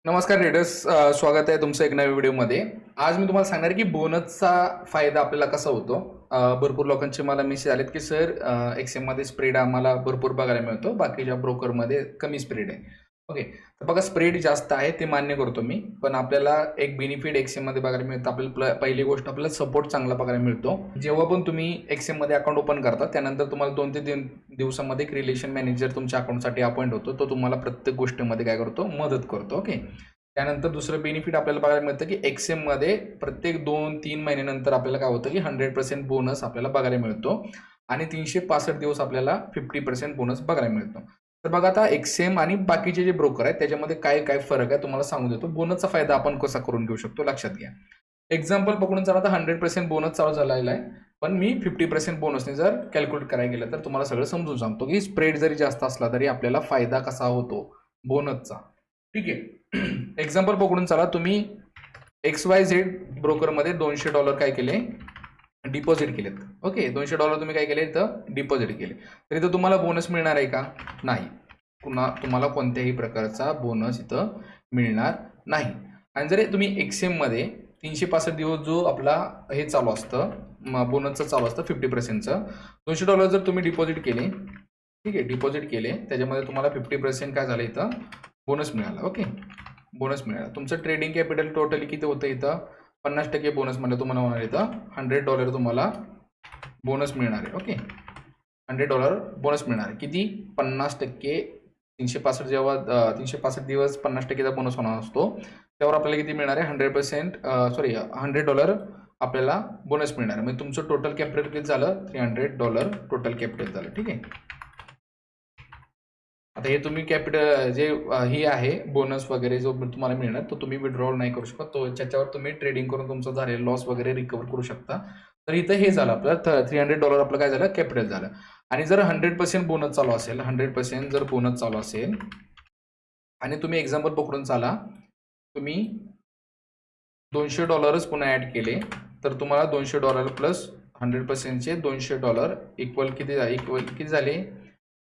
नमस्कार ट्रेडर्स, स्वागत आहे तुमचं एक नव्या व्हिडिओमध्ये. आज मी तुम्हाला सांगणार की बोनसचा फायदा आपल्याला कसा होतो. भरपूर लोकांचे मला मेसेज आलेत की सर एक्सएममध्ये स्प्रेड आम्हाला भरपूर बघायला मिळतो, बाकीच्या ब्रोकरमध्ये कमी स्प्रेड आहे. ओके, तर बघा स्प्रेड जास्त आहे ते मान्य करतो मी, पण आपल्याला एक बेनिफिट एक्सएममध्ये बघायला मिळतं. आपल्याला पहिली गोष्ट आपल्याला सपोर्ट चांगला बघायला मिळतो. जेव्हा पण तुम्ही एक्सएममध्ये अकाउंट ओपन करता त्यानंतर तुम्हाला 2 ते 3 दिवसामध्ये एक रिलेशन मॅनेजर तुमच्या अकाउंटसाठी अपॉइंट होतो. तो तुम्हाला प्रत्येक गोष्टीमध्ये काय करतो, मदत करतो. ओके, त्यानंतर दुसरं बेनिफिट आपल्याला बघायला मिळतं की एक्सएममध्ये प्रत्येक 2-3 महिन्यानंतर आपल्याला काय होतं की 100% बोनस आपल्याला बघायला मिळतो आणि 365 दिवस आपल्याला 50% बोनस बघायला मिळतो. तर बघा आता एक्सएम आणि बाकीचे जे ब्रोकर आहेत त्याच्यामध्ये काय काय फरक आहे तुम्हाला सांगू देतो. बोनसचा फायदा आपण कसा करून घेऊ शकतो लक्षात घ्या. एक्झाम्पल पकडून चला, आता 100% बोनस चालू झालेला आहे, पण मी 50% बोनसने जर कॅल्क्युलेट करायला गेलं तर तुम्हाला सगळं समजून सांगतो की स्प्रेड जरी जास्त असला तरी आपल्याला फायदा कसा होतो बोनसचा. ठीक आहे, एक्झाम्पल पकडून चला, तुम्ही XYZ ब्रोकरमध्ये $200 काय केले, डिपॉझिट केलेत. ओके, $200 तुम्ही काय केले, इथं डिपॉझिट केले, तर इथं तुम्हाला बोनस मिळणार आहे का? नाही. पुन्हा तुम्हाला कोणत्याही प्रकारचा बोनस इथं मिळणार नाही. आणि जर तुम्ही एक्सएममध्ये 365 दिवस जो आपला हे चालू असतं, बोनसचं चालू असतं 50%चं, $200 जर तुम्ही डिपॉझिट केले, ठीक आहे, डिपॉझिट केले, त्याच्यामध्ये तुम्हाला 50% काय झालं, इथं बोनस मिळाला. ओके, बोनस मिळाला. तुमचं ट्रेडिंग कॅपिटल टोटली किती होतं, इथं 50% बोनस म्हणजे तुम्हाला होणार इथं $100 तुम्हाला बोनस मिळणार आहे. ओके, $100 बोनस मिळणार आहे. किती? 50%. 365 जेव्हा 365 दिवस 50%चा बोनस होणार असतो त्यावर आपल्याला किती मिळणार आहे, 100% सॉरी $100 आपल्याला बोनस मिळणार आहे. म्हणजे तुमचं टोटल कॅपिटल किती झालं, $300 टोटल कॅपिटल झालं. ठीक आहे, आता हे तुम्ही कॅपिटल जे ही आहे बोनस वगैरे जो तुम्हाला मिळणार तो तुम्ही विड्रॉल नाही करू शकत, तो त्याच्यावर तुम्ही ट्रेडिंग करून तुमचं झालेलं लॉस वगैरे रिकवर करू शकता. तर इथं हे झालं आपलं $300 आपलं काय झालं, कॅपिटल झालं. आणि जर 100% बोनस चालू असेल, 100% जर बोनस चालू असेल आणि तुम्ही एक्झाम्पल पकडून चाला, तुम्ही $200 पुन्हा ऍड केले तर तुम्हाला $200 प्लस 100%चे $200 इक्वल किती झाले,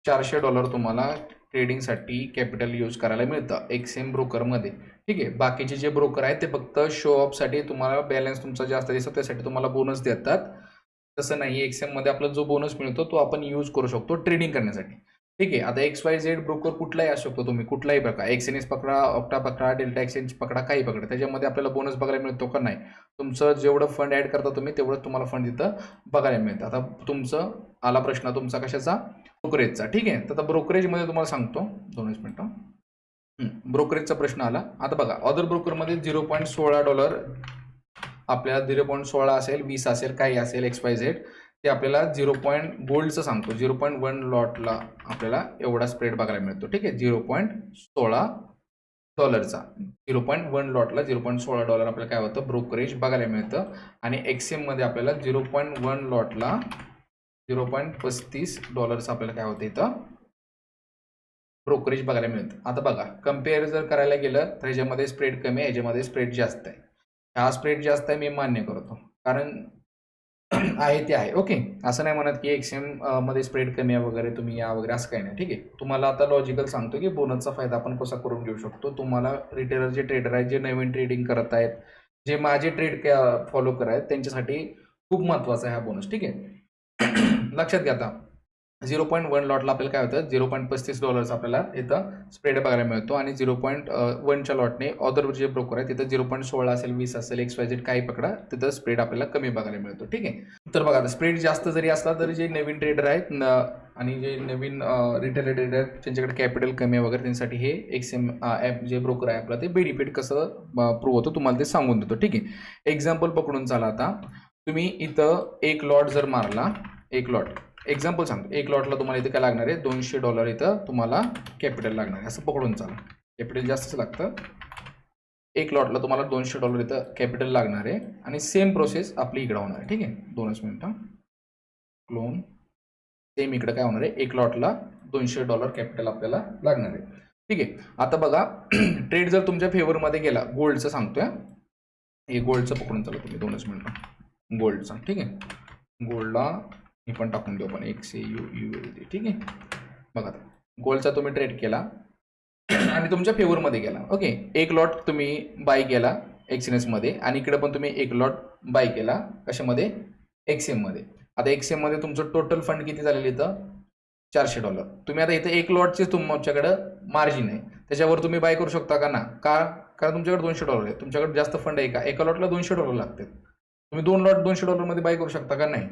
$400 तुम्हाला ट्रेडिंगसाठी कॅपिटल यूज करायला मिळतं एक्सएम ब्रोकरमध्ये. ठीक आहे, बाकीचे जे ब्रोकर आहेत ते फक्त शो ऑफसाठी तुम्हाला बॅलन्स तुमचा जास्त दिसतो त्यासाठी तुम्हाला बोनस देतात. तसं नाही, एक्सएममध्ये आपला जो बोनस मिळतो तो आपण यूज करू शकतो ट्रेडिंग करण्यासाठी. ठीक आहे, आता XYZ ब्रोकर कुठलाही असू शकतो, तुम्ही कुठलाही पकडा, एक्सएनएस पकडा, ऑक्टा पकडा, डेल्टा एक्सचेंज पकडा, काही पकडा, त्याच्यामध्ये आपल्याला बोनस बघायला मिळतो का? नाही. तुमचं जेवढं फंड ऍड करता तुम्ही तेवढं तुम्हाला फंड तिथं बघायला मिळतं. आता तुमचं आला प्रश्न तुमचा कशाचा, ब्रोकरेजचा. ठीक आहे, तर आता ब्रोकरेजमध्ये तुम्हाला सांगतो, 2 मिनिटं. ब्रोकरेजचा प्रश्न आला. आता बघा, अदर ब्रोकरमध्ये $0.16 आपल्याला 0.16 असेल, 20 असेल, काही असेल XYZ, ते आपल्याला गोल्डचं सांगतो 0.1 लॉटला आपल्याला एवढा स्प्रेड बघायला मिळतो. ठीक आहे, $0.16चा 0.1 लॉटला $0.16 आपल्याला काय होतं, ब्रोकरेज बघायला मिळतं. आणि एक्सएममध्ये आपल्याला 0.1 लॉटला $0.35 आपल्याला काय होतं, इथं ब्रोकरेज बघायला मिळतं. आता बघा, कम्पेअर जर करायला गेलं तर ह्याच्यामध्ये स्प्रेड कमी आहे, ह्याच्यामध्ये स्प्रेड जास्त आहे. हा स्प्रेड जास्त आहे, मी मान्य करतो, कारण आहे ते आहे. ओके, असं नाही म्हणत की एक्सएम मध्ये स्प्रेड कमी आहे वगैरे, तुम्ही या वगैरे, असं काही नाही. ठीक आहे, तुम्हाला आता लॉजिकल सांगतो की बोनसचा फायदा आपण कसा करून घेऊ शकतो. तुम्हाला रिटेलर जे ट्रेडर आहेत, जे नवीन ट्रेडिंग करत आहेत, जे माझे ट्रेड फॉलो करत आहेत, त्यांच्यासाठी खूप महत्वाचा आहे हा बोनस. ठीक आहे, लक्षात घ्या. आता 0.1 लॉटला आपल्याला काय होतं, $0.35 आपल्याला इथं स्प्रेड बघायला मिळतो. आणि 0.1च्या लॉटने अदर जे ब्रोकर आहे तिथं 0.16 असेल, 20 असेल, XYZ काही पकडा, तिथं स्प्रेड आपल्याला कमी बघायला मिळतो. ठीक आहे, तर बघा, स्प्रेड जास्त जरी असला तरी जे नवीन ट्रेडर आहेत आणि जे नवीन रिटेल ट्रेडर त्यांच्याकडे कॅपिटल कमी आहे वगैरे, त्यांच्यासाठी हे एक्सएम ॲप जे ब्रोकर आहे आपला, ते बेनिफिट कसं प्रूव्ह होतं तुम्हाला ते सांगून देतो. ठीक आहे, एक्झाम्पल पकडून चाला. आता तुम्ही इथं एक लॉट जर मारला, एक लॉट, एक्झाम्पल सांगतो, एक लॉटला तुम्हाला इथे काय लागणार आहे, $200 इथं तुम्हाला कॅपिटल लागणार आहे, असं पकडून चाला. कॅपिटल जास्तच लागतं. एक लॉटला तुम्हाला $200 इथं कॅपिटल लागणार आहे. आणि सेम प्रोसेस आपली इकडे होणार आहे. ठीक आहे, 2 मिनिटं. क्लोन सेम इकडे काय होणार आहे, एक लॉटला $200 कॅपिटल आपल्याला लागणार आहे. ठीक आहे, आता बघा, ट्रेड जर तुमच्या फेवरमध्ये गेला, गोल्डचं सांगतोय, हे गोल्डचं पकडून चालू तुम्ही 2 मिनिटं, गोल्डचा. ठीक आहे, गोल्डला मी पण टाकून देऊ आपण XAUUSD. ठीक आहे, बघा, गोल्डचा तुम्ही ट्रेड केला, आणि तुमच्या फेवरमध्ये गेला. ओके, एक लॉट तुम्ही बाय केला एक्सएनएसमध्ये आणि इकडे पण तुम्ही एक लॉट बाय केला कशामध्ये, एक्सएममध्ये. आता एक्सएममध्ये तुमचं टोटल फंड किती झालेलं इथं, $400. तुम्ही आता इथं एक लॉटचे तुमच्याकडं मार्जिन आहे, त्याच्यावर तुम्ही बाय करू शकता का ना, कारण तुमच्याकडे $200 आहे, तुमच्याकडे जास्त फंड आहे का, एका लॉटला $200 लागतात. तुम्ही 2 लॉट $200 मध्ये बाय करू शकता का, नाही.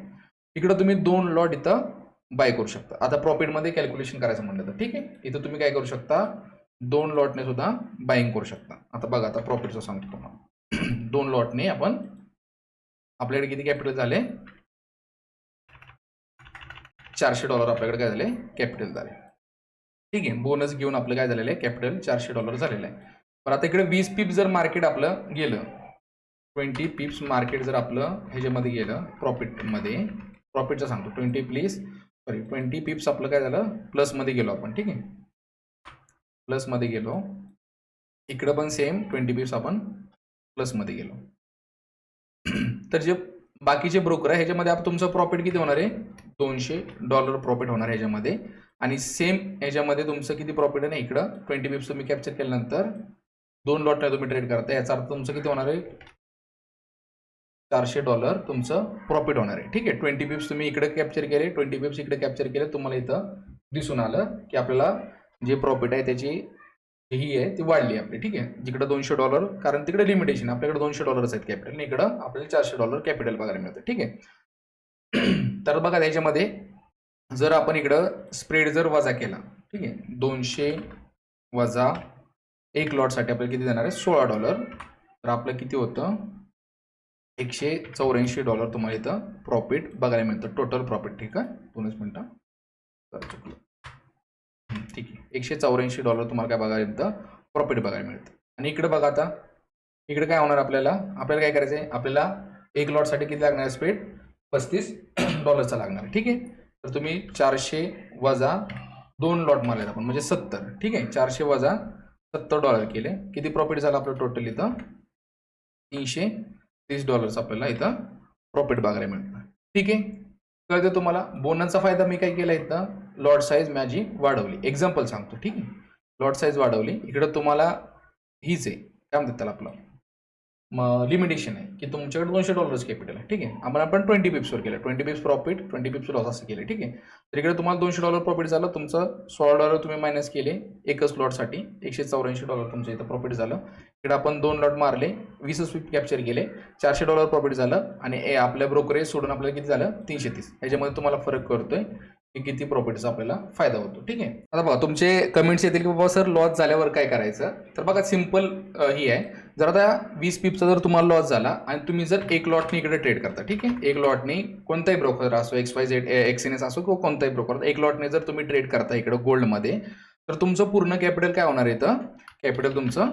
इकडं तुम्ही 2 लॉट इथं बाय करू शकता. आता प्रॉफिटमध्ये कॅल्क्युलेशन करायचं म्हटलं तर ठीक आहे, इथं तुम्ही काय करू शकता, 2 लॉटने सुद्धा बाईंग करू शकता. आता बघा, आता प्रॉफिटचं सांगतो तुम्हाला. 2 लॉटने आपण, आपल्याकडे किती कॅपिटल झाले, $400 आपल्याकडे काय झाले, कॅपिटल झाले. ठीक आहे, बोनस घेऊन आपलं काय झालेलं आहे, कॅपिटल $400 झालेलं आहे. पण आता इकडे 20 पिप्स जर मार्केट आपलं गेलं, 20 पिप्स मार्केट जर आपलं ह्याच्यामध्ये गेलं प्रॉफिटमध्ये, प्रॉफिटचं सांगतो, 20 पिप्स आपलं काय झालं, प्लसमध्ये गेलो आपण. ठीक आहे, प्लसमध्ये गेलो, इकडं पण सेम 20 पिप्स आपण प्लसमध्ये गेलो. तर जे बाकीचे ब्रोकर आहे ह्याच्यामध्ये आपण तुमचं प्रॉफिट किती होणार आहे, $200 प्रॉफिट होणार आहे ह्याच्यामध्ये. आणि सेम ह्याच्यामध्ये तुमचं किती प्रॉफिट आहे ना, इकडं 20 पिप्स तुम्ही कॅप्चर केल्यानंतर 2 लॉटला तुम्ही ट्रेड करता, याचा अर्थ तुमचं किती होणार आहे, $400 तुमचं प्रॉफिट होणार आहे. ठीक आहे, 20 पिप्स तुम्ही इकडे कॅप्चर केले, 20 पिप्स इकडे कॅप्चर केले, तुम्हाला इथं दिसून आलं की आपल्याला जे प्रॉफिट आहे त्याची ही आहे ती वाढली आपली. ठीक आहे, जिकडे $200, कारण तिकडे लिमिटेशन, आपल्याकडे $200 आहेत कॅपिटल आणि इकडं आपल्याला $400 कॅपिटल बघायला मिळतं. ठीक आहे, तर बघा त्याच्यामध्ये जर आपण इकडं स्प्रेड जर वजा केला, ठीक आहे, 200 वजा एक लॉटसाठी आपल्याला किती देणार आहे, $16. तर आपलं किती होतं, $184 तुम्हाला इथं प्रॉफिट बघायला मिळतं, टोटल प्रॉफिट. ठीक आहे, 2 मिनिटं, चुकलं. ठीक आहे, $184 तुम्हाला काय बघायला मिळतं, प्रॉफिट बघायला मिळतं. आणि इकडे बघा, आता इकडे काय होणार, आपल्याला काय करायचं आहे, आपल्याला एक लॉटसाठी किती लागणार आहे, स्प्रेड $35 लागणार आहे. ठीक आहे, तर तुम्ही 400 वजा 2 लॉट मारले आपण म्हणजे 70. ठीक आहे, 400 वजा $70 केले, किती प्रॉफिट झालं आपलं टोटल इथं, $330 आपल्याला इथं प्रॉफिट बघायला मिळतं. ठीक आहे, कळतं तुम्हाला. बोनसचा फायदा मी काय केला, इथं लॉट साईज माझी वाढवली. एक्झाम्पल सांगतो. ठीक आहे, लॉट साईज वाढवली, इकडं तुम्हाला हीच आहे, काय म्हणतात त्याला, आपलं लिमिटेशन आहे की तुमच्याकडे $200 कॅपिटल आहे. ठीक आहे, आपण 20 पिप्सवर केलं, 20 पिप्स प्रॉफिट 20 पिप्स लॉस असं केलं. ठीक आहे, तर इकडे तुम्हाला $200 प्रॉफिट झालं, तुमचं $16 तुम्ही मायनस केले एकच लॉटसाठी, $184 तुमचं इथं प्रॉफिट झालं. इकडे आपण 2 लॉट मारले, 20 पिप कॅप्चर केले, $400 प्रॉफिट झालं. आणि आपल्या ब्रोकरेज सोडून आपल्याला किती झालं, 330. ह्याच्यामध्ये तुम्हाला फरक कळतोय की किती प्रॉफिटचा आपल्याला फायदा होतो. ठीक आहे, आता बघा तुमचे कमेंट्स येतील की बाबा सर लॉस झाल्यावर काय करायचं. तर बघा सिम्पल ही आहे, जर आता 20 पिपचा जर तुम्हाला लॉस झाला आणि तुम्ही जर एक लॉटने इकडे ट्रेड करता, ठीक आहे, एक लॉटने कोणताही ब्रोकर असो, XYZ एक्सएनएस असो किंवा कोणताही ब्रोकर, एक लॉटने जर तुम्ही ट्रेड करता इकडे गोल्डमध्ये, तर तुमचं पूर्ण कॅपिटल काय होणार आहे, तर कॅपिटल तुमचं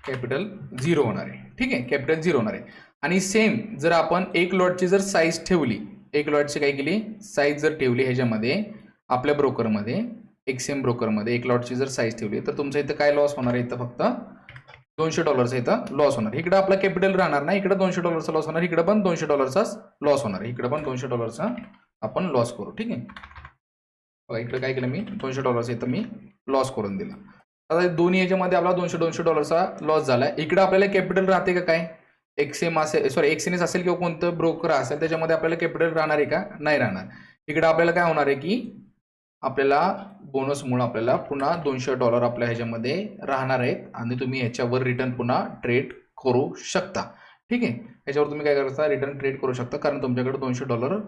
कॅपिटल 0 होणार आहे. ठीक आहे, कॅपिटल 0 होणार आहे. आणि सेम जर आपण एक लॉटची जर साईज ठेवली, एक लॉटची काय केली साईज जर ठेवली ह्याच्यामध्ये आपल्या ब्रोकरमध्ये, एक्सएम ब्रोकरमध्ये एक लॉटची जर साईज ठेवली, तर तुमचं इथं काय लॉस होणार आहे, इथं फक्त $200 इथं लॉस होणार. इकडे आपला कॅपिटल राहणार नाही, इकडे $200 लॉस होणार, इकडे पण $200 लॉस होणार, इकडे पण $200 आपण लॉस करू. ठीक आहे, बघा इकडे काय केलं मी, $200 इथं मी लॉस करून दिला. आता दोन्ही याच्यामध्ये आपला $200 लॉस झाला. इकडे आपल्याला कॅपिटल राहते का, काय एक्सएम असेल, सॉरी एक्सएनएस असेल किंवा कोणतं ब्रोकर असेल त्याच्यामध्ये आपल्याला कॅपिटल राहणार आहे का, नाही राहणार. इकडे आपल्याला काय होणार आहे की आपल्याला बोनसमुळे आपल्याला पुन्हा $200 आपल्या ह्याच्यामध्ये राहणार आहेत आणि तुम्ही ह्याच्यावर रिटर्न पुन्हा ट्रेड करू शकता. ठीक आहे, ह्याच्यावर तुम्ही काय करता, रिटर्न ट्रेड करू शकता, कारण तुमच्याकडे $200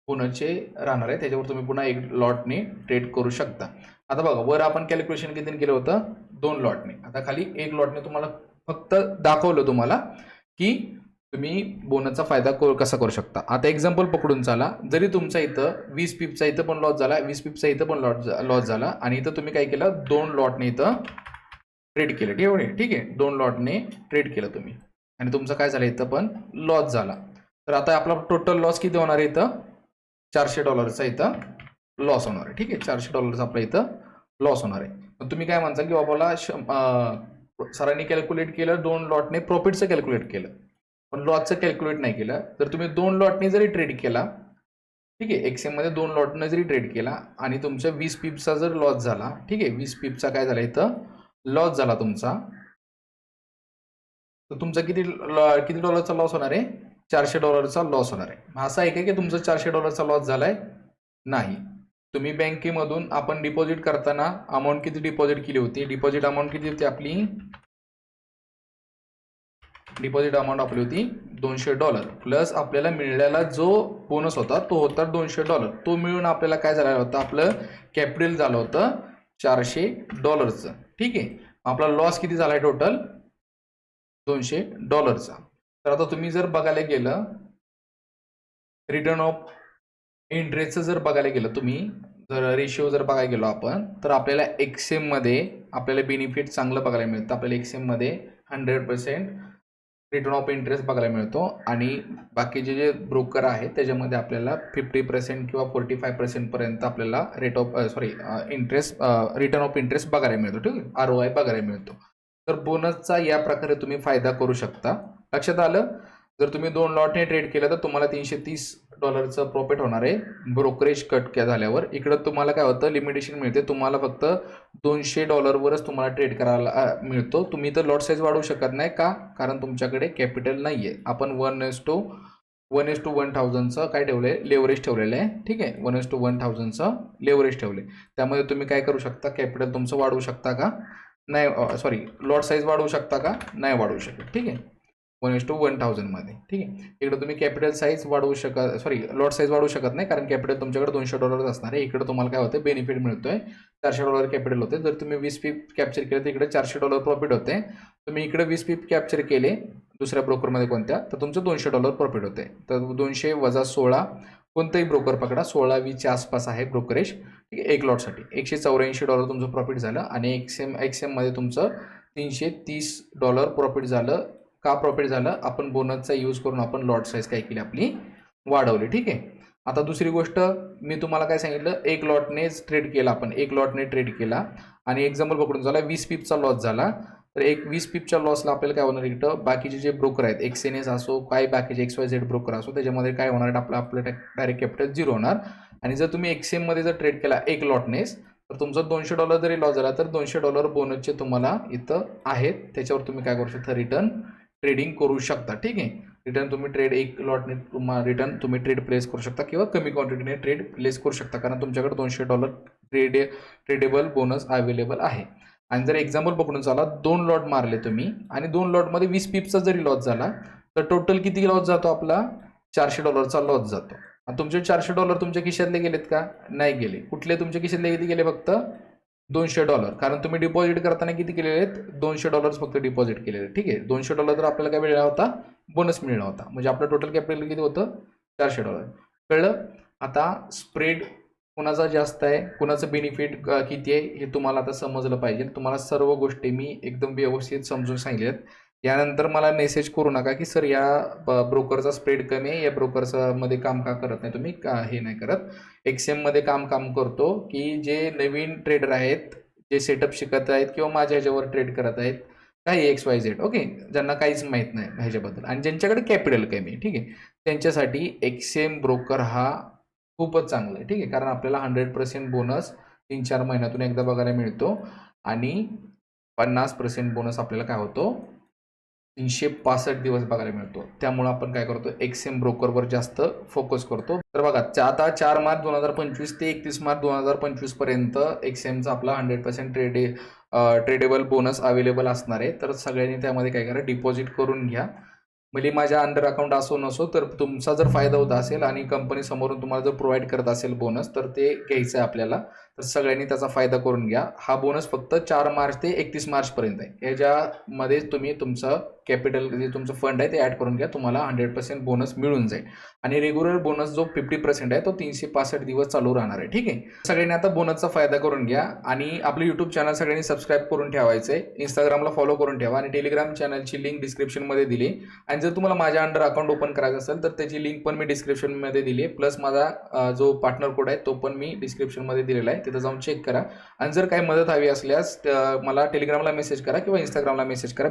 बोनसचे राहणार आहे, त्याच्यावर तुम्ही पुन्हा एक लॉटने ट्रेड करू शकता. आता बघा वर आपण कॅल्क्युलेशन किती केलं होतं, 2 लॉटने. आता खाली एक लॉटने तुम्हाला फक्त दाखवलं तुम्हाला की तुम्ही बोनसचा फायदा कसा करू शकता. आता एक्झाम्पल पकडून चाला, जरी तुमचा इथं 20 पिपचा इथं पण लॉस झाला, 20 पिपचा इथं पण लॉस झाला आणि इथं तुम्ही काय केलं, 2 लॉटने इथं ट्रेड केलं. ठीक आहे, 2 लॉटने ट्रेड केलं तुम्ही आणि तुमचं काय झालं, इथं पण लॉस झाला. तर आता आपला टोटल लॉस किती होणार आहे, इथं $400 इथं लॉस होणार आहे. ठीक आहे, $400 आपला इथं लॉस होणार आहे. मग तुम्ही काय म्हणता की बाबाला सरांनी कॅल्क्युलेट केलं 2 लॉटने प्रॉफिटचं कॅल्क्युलेट केलं, पण लॉसचं कॅल्क्युलेट नाही केलं. तर तुम्ही 2 लॉटने जरी ट्रेड केला, ठीक आहे, एक्सएम मध्ये 2 लॉटने जरी ट्रेड केला आणि तुमच्या 20 पिपचा जर लॉस झाला, ठीक आहे, 20 पिपचा काय झाला इथं लॉस झाला तुमचा, तर तुमचा किती डॉलरचा लॉस होणार आहे? $400 लॉस होणार आहे. असं आहे की तुमचा $400 लॉस झालाय? नाही. तुम्ही बँकेमधून आपण डिपॉझिट करताना अमाऊंट किती डिपॉझिट केली होती? डिपॉझिट अमाऊंट किती होती आपली? डिपॉझिट अमाऊंट आपली होती $200 प्लस आपल्याला मिळालेला जो बोनस होता तो होता $200. तो मिळून आपल्याला काय झाला होता? आपलं कॅपिटल झालं होतं $400. ठीक आहे. आपला लॉस किती झालाय टोटल? $200. तर आता तुम्ही जर बघायला गेलं रिटर्न ऑफ इंटरेस्टचं जर बघायला गेलं तुम्ही जर रेशिओ जर बघायला गेलो आपण तर आपल्याला एक्सएममध्ये आपल्याला बेनिफिट चांगलं बघायला मिळतं. आपल्याला एक्सएममध्ये 100% रिटर्न ऑफ इंटरेस्ट बघायला मिळतो आणि बाकीचे जे ब्रोकर आहेत त्याच्यामध्ये आपल्याला 50% किंवा 45% पर्यंत आपल्याला इंटरेस्ट रिटर्न ऑफ इंटरेस्ट बघायला मिळतो. ठीक आहे, ROI बघायला मिळतो. तर बोनसचा या प्रकारे तुम्ही फायदा करू शकता. लक्षात आलं? जर तुम्ही 2 लॉटने ट्रेड केलं तर तुम्हाला $330 प्रॉफिट होणार आहे ब्रोकरेज कट झाल्यावर. इकडं तुम्हाला काय होतं? लिमिटेशन मिळते. तुम्हाला फक्त $200 तुम्हाला ट्रेड करायला मिळतो. तुम्ही तर लॉट साईज वाढवू शकत नाही. का? कारण तुमच्याकडे कॅपिटल नाही आहे. आपण 1:1000चं काय ठेवलंय? लेवरेज ठेवलेलं आहे. ठीक आहे, 1:1000चं लेवरेज ठेवले. त्यामध्ये तुम्ही काय करू शकता? कॅपिटल तुमचं वाढवू शकता का? नाही. लॉट साईज वाढवू शकता का? नाही वाढवू शकत. ठीक आहे, 1:1000 मध्ये. ठीक आहे, इकडे तुम्ही कॅपिटल साईज लॉट साईज वाढवू शकत नाही कारण कॅपिटल तुमच्याकडे $200 असणार आहे. इकडे तुम्हाला काय होतं? बेनिफिट मिळतोय. $400 कॅपिटल होते. जर तुम्ही 20 पीप कॅप्चर केले तर इकडे $400 प्रॉफिट होते. तुम्ही इकडे 20 पीप कॅप्चर केले दुसऱ्या ब्रोकरमध्ये कोणत्या तर तुमचं $200 प्रॉफिट होते. तर 200 वजा 16 कोणताही ब्रोकर पकडा, 16-20च्या आसपास आहे ब्रोकरेज. ठीक आहे, एक लॉटसाठी $184 तुमचं प्रॉफिट झालं आणि एक्सएममध्ये तुमचं $330 प्रॉफिट झालं. का प्रॉफिट झालं? आपण बोनसचा यूज करून आपण लॉट साईज काय केली? आपली वाढवली. ठीक आहे. आता दुसरी गोष्ट मी तुम्हाला काय सांगितलं? एक लॉटनेच ट्रेड केला आपण, एक लॉटने ट्रेड केला आणि एक्झाम्पल पकडून झाला 20 पीपचा लॉस झाला. तर 20 पीपच्या लॉसला आपल्याला काय होणार? इथं बाकीचे जे ब्रोकर आहेत, एक्सएनएस असो काय बाकीचे XYZ ब्रोकर असो, त्याच्यामध्ये काय होणार? आपलं डायरेक्ट कॅपिटल 0 होणार. आणि जर तुम्ही एक्सएममध्ये जर ट्रेड केला एक लॉटनेस तर तुमचा $200 जरी लॉस झाला तर $200 बोनसचे तुम्हाला इथं आहेत. त्याच्यावर तुम्ही काय करू शकता? रिटर्न ट्रेडिंग करू शकता. ठीक आहे, रिटर्न तुम्ही ट्रेड एक लॉटने रिटर्न तुम्ही ट्रेड प्लेस करू शकता किंवा कमी क्वांटिटीने ट्रेड प्लेस करू शकता कारण तुमच्याकडे $200 ट्रेडेबल बोनस अवेलेबल आहे. आणि जर एक्झाम्पल पकडून चाला 2 लॉट मारले तुम्ही आणि 2 लॉटमध्ये 20 पीपचा जरी लॉस झाला तर टोटल किती लॉस जातो? आपला $400 लॉस जातो. आणि तुमचे $400 तुमच्या खिशातले गेलेत का? नाही गेले. कुठले तुमच्या खिशातले किती गेले? फक्त $200. कारण तुम्ही डिपॉझिट करताना किती केलेले आहेत? $200 फक्त डिपॉझिट केलेले. ठीक आहे, $200 तर आपल्याला काय मिळाला होता? बोनस मिळाला होता. म्हणजे आपलं टोटल कॅपिटल किती होतं? $400. कळलं? आता स्प्रेड कुणाचा जास्त आहे, कुणाचं बेनिफिट किती आहे हे तुम्हाला आता समजलं पाहिजे. तुम्हाला सर्व गोष्टी मी एकदम व्यवस्थित समजून सांगितल्यात. यानंतर मला मेसेज करू नका की सर या ब्रोकरचा स्प्रेड कमी आहे, या ब्रोकरचा मध्ये काम का करत नाही तुम्ही, का हे नाही करत. एक्सएममध्ये काम करतो की जे नवीन ट्रेडर आहेत, जे सेटअप शिकत आहेत किंवा माझ्या ह्याच्यावर ट्रेड करत आहेत, काही XYZ ओके, ज्यांना काहीच माहीत नाही ह्याच्याबद्दल आणि ज्यांच्याकडे कॅपिटल कमी, ठीक आहे, त्यांच्यासाठी एक्सएम ब्रोकर हा खूपच चांगला आहे. ठीक आहे, कारण आपल्याला 100% बोनस 3-4 महिन्यातून एकदा बघायला मिळतो आणि 50% बोनस आपल्याला काय होतो? 365 दिवस बघायला मिळतो. त्यामुळे आपण काय करतो? एक्सएम ब्रोकरवर जास्त फोकस करतो. तर बघा आता 4 मार्च 2025 ते 31 मार्च 2025 पर्यंत एक्सएमचा आपला 100% ट्रेडेबल बोनस अवेलेबल असणार आहे. तर सगळ्यांनी त्यामध्ये काय करा? डिपॉझिट करून घ्या. म्हणजे माझ्या अंडर अकाउंट असो नसो तर तुमचा जर फायदा होत असेल आणि कंपनी समोरून तुम्हाला जर प्रोव्हाइड करत असेल बोनस तर ते घ्यायचं आहे आपल्याला. तर सगळ्यांनी त्याचा फायदा करून घ्या. हा बोनस फक्त 4 मार्च ते 31 मार्च पर्यंत आहे. याच्यामध्ये तुम्ही तुमचं कॅपिटल जे तुमचं फंड आहे ते ॲड करून घ्या. तुम्हाला 100% बोनस मिळून जाईल आणि रेग्युलर बोनस जो 50% आहे तो 365 दिवस चालू राहणार आहे. ठीक आहे, सगळ्यांनी आता बोनसचा फायदा करून घ्या आणि आपलं यूट्यूब चॅनल सगळ्यांनी सबस्क्राईब करून ठेवायचं आहे. इंस्टाग्रामला फॉलो करून ठेवा आणि टेलिग्राम चॅनलची लिंक डिस्क्रिप्शनमध्ये दिली. आणि जर तुम्हाला माझ्या अंडर अकाउंट ओपन करायचं असेल तर त्याची लिंक पण मी डिस्क्रिप्शनमध्ये दिली आहे. प्लस माझा जो पार्टनर कोड आहे तो पण मी डिस्क्रिप्शनमध्ये दिलेला आहे, तिथं जाऊन चेक करा. आणि जर काही मदत हवी असल्यास मला टेलिग्रामला मेसेज करा किंवा इंस्टाग्रामला मेसेज करा.